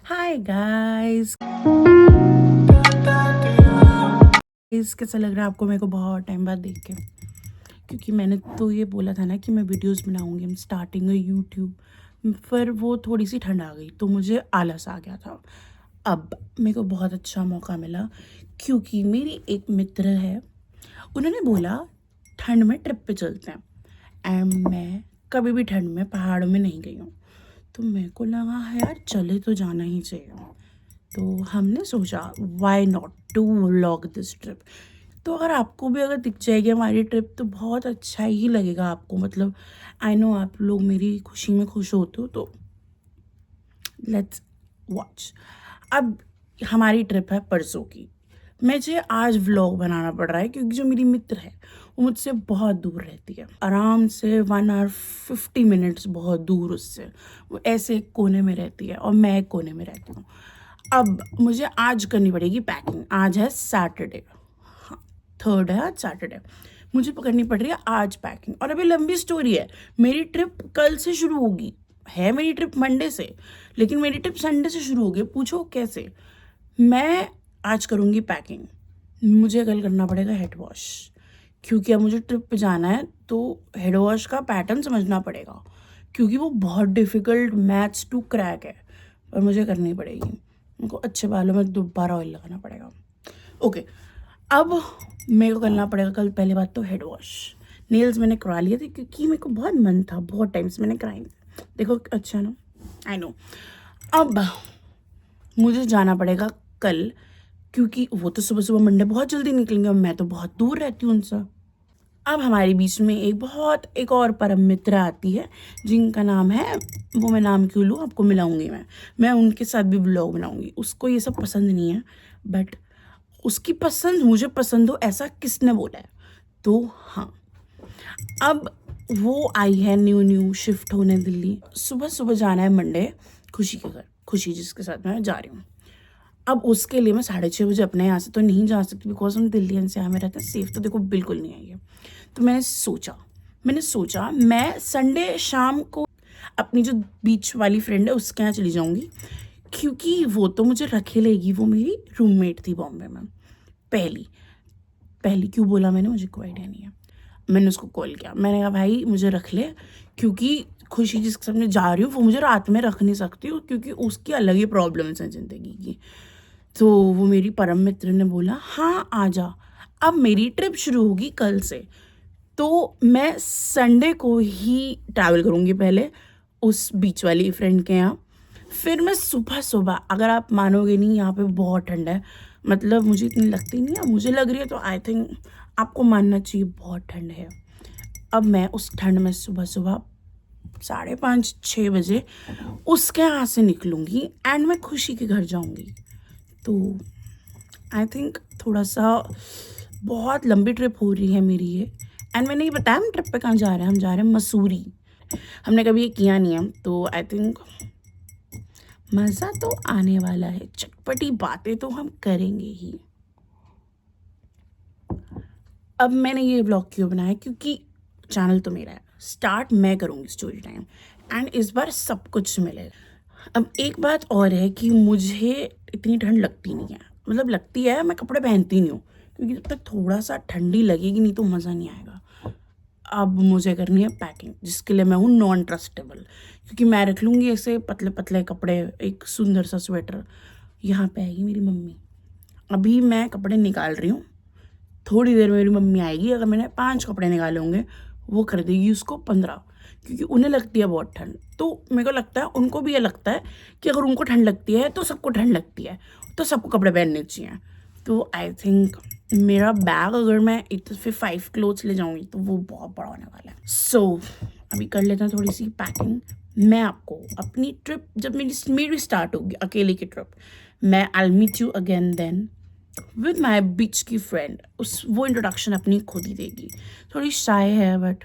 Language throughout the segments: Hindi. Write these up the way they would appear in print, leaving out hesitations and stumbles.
हाय गाइस, कैसा लग रहा है आपको मेरे को बहुत टाइम बाद देख के? क्योंकि मैंने तो ये बोला था ना कि मैं वीडियोस बनाऊंगी, हम स्टार्टिंग में यूट्यूब, पर वो थोड़ी सी ठंड आ गई तो मुझे आलस आ गया था। अब मेरे को बहुत अच्छा मौका मिला क्योंकि मेरी एक मित्र है, उन्होंने बोला ठंड में ट्रिप पे चलते हैं। एंड मैं कभी भी ठंड में पहाड़ों में नहीं गई हूँ, तो मेरे को लगा है यार चले तो जाना ही चाहिए। तो हमने सोचा why not to vlog this trip. तो अगर आपको भी अगर दिख जाएगी हमारी ट्रिप तो बहुत अच्छा ही लगेगा आपको। मतलब आई नो आप लोग मेरी खुशी में खुश होते हो, तो लेट्स वॉच। अब हमारी ट्रिप है परसों की। मुझे आज व्लॉग बनाना पड़ रहा है क्योंकि जो मेरी मित्र है वो मुझसे बहुत दूर रहती है, आराम से 1 hour 50 minutes बहुत दूर उससे। वो ऐसे एक कोने में रहती है और मैं एक कोने में रहती हूँ। अब मुझे आज करनी पड़ेगी पैकिंग। आज है सैटरडे, हाँ 3rd है आज सैटरडे। मुझे करनी पड़ रही है आज पैकिंग। और अभी लंबी स्टोरी है, मेरी ट्रिप कल से शुरू होगी। है मेरी ट्रिप मंडे से, लेकिन मेरी ट्रिप संडे से शुरू होगी। पूछो कैसे? मैं आज करूँगी पैकिंग। मुझे कल करना पड़ेगा हेड वॉश, क्योंकि अब मुझे ट्रिप पे जाना है तो हेड वॉश का पैटर्न समझना पड़ेगा, क्योंकि वो बहुत डिफ़िकल्ट मैथ्स टू क्रैक है, पर मुझे करनी पड़ेगी। उनको अच्छे बालों में दोबारा ऑयल लगाना पड़ेगा। ओके, अब मेरे को करना पड़ेगा कल पहली बात तो हेड वॉश। नेल्स मैंने करा लिए थे क्योंकि मेरे को बहुत मन था, बहुत टाइम से मैंने कराई थे। देखो अच्छा ना, आई नो। अब मुझे जाना पड़ेगा कल, क्योंकि वो तो सुबह सुबह मंडे बहुत जल्दी निकलेंगे और मैं तो बहुत दूर रहती हूँ उनसे। अब हमारे बीच में एक और परम मित्र आती है जिनका नाम है, वो मैं नाम क्यों लूँ, आपको मिलाऊंगी मैं उनके साथ भी ब्लॉग बनाऊंगी। उसको ये सब पसंद नहीं है, बट उसकी पसंद मुझे पसंद हो ऐसा किसने बोला है? तो हाँ, अब वो आई है न्यू शिफ्ट होने दिल्ली। सुबह सुबह जाना है मंडे खुशी के घर, खुशी जिसके साथ मैं जा रही हूँ। अब उसके लिए मैं 6:30 बजे अपने यहाँ से तो नहीं जा सकती, बिकॉज हम दिल्ली एनसीआर में रहते हैं, सेफ तो देखो बिल्कुल नहीं है ये। तो मैंने सोचा मैं संडे शाम को अपनी जो बीच वाली फ्रेंड है उसके यहाँ चली जाऊँगी, क्योंकि वो तो मुझे रखे लेगी। वो मेरी रूममेट थी बॉम्बे में। पहली क्यों बोला मैंने, मुझे कोई आइडिया नहीं है। मैंने उसको कॉल किया, मैंने कहा भाई मुझे रख ले, क्योंकि खुशी जिसके साथ मैं जा रही हूँ वो मुझे रात में रख नहीं सकती हूँ, क्योंकि उसकी अलग ही प्रॉब्लम्स हैं ज़िंदगी की। तो वो मेरी परम मित्र ने बोला हाँ आ जा। अब मेरी ट्रिप शुरू होगी कल से, तो मैं संडे को ही ट्रैवल करूँगी पहले उस बीच वाली फ्रेंड के यहाँ। फिर मैं सुबह सुबह, अगर आप मानोगे नहीं, यहाँ पे बहुत ठंड है। मतलब मुझे इतनी लगती नहीं है, मुझे लग रही है तो आई थिंक आपको मानना चाहिए बहुत ठंड है। अब मैं उस ठंड में सुबह सुबह 5:30-6 बजे उसके यहाँ से निकलूँगी एंड मैं खुशी के घर जाऊँगी। तो आई थिंक थोड़ा सा बहुत लंबी ट्रिप हो रही है मेरी ये। एंड मैंने ये बताया हम ट्रिप पे कहाँ जा रहे हैं, हम जा रहे हैं मसूरी। हमने कभी ये किया नहीं है, तो आई थिंक मज़ा तो आने वाला है, चटपटी बातें तो हम करेंगे ही। अब मैंने ये व्लॉग क्यों बनाया, क्योंकि चैनल तो मेरा है, स्टार्ट मैं करूँगी स्टोरी टाइम, एंड इस बार सब कुछ मिलेगा। अब एक बात और है कि मुझे इतनी ठंड लगती नहीं है, मतलब लगती है, मैं कपड़े पहनती नहीं हूँ, क्योंकि जब तक थोड़ा सा ठंडी लगेगी नहीं तो मज़ा नहीं आएगा। अब मुझे करनी है पैकिंग, जिसके लिए मैं हूँ नॉन ट्रस्टेबल, क्योंकि मैं रख लूँगी ऐसे पतले पतले कपड़े, एक सुंदर सा स्वेटर। यहाँ पे आएगी मेरी मम्मी, अभी मैं कपड़े निकाल रही हूँ, थोड़ी देर में मेरी मम्मी आएगी। अगर मैंने 5 कपड़े निकाले होंगे वो कर देगी उसको 15, क्योंकि उन्हें लगती है बहुत ठंड। तो मेरे को लगता है उनको भी ये लगता है कि अगर उनको ठंड लगती है तो सबको ठंड लगती है, तो सबको कपड़े पहनने चाहिए। तो आई थिंक मेरा बैग अगर मैं फिर 5 क्लोथ्स ले जाऊँगी तो वो बहुत बड़ा होने वाला है। सो अभी कर लेते हैं थोड़ी सी पैकिंग। मैं आपको अपनी ट्रिप, जब मेरी स्टार्ट होगी अकेले की ट्रिप, मैं I meet you again then with my बीच की फ्रेंड। वो इंट्रोडक्शन अपनी खुद ही देगी, थोड़ी शाय है बट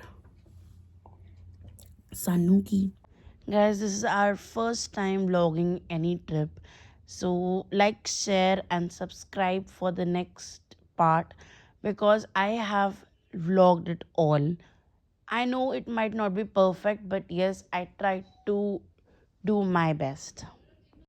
सानू की। Guys, this is our first time vlogging any trip. So like, share and subscribe for the next part, because I have vlogged it all. I know it might not be perfect, but yes, I tried to do my best.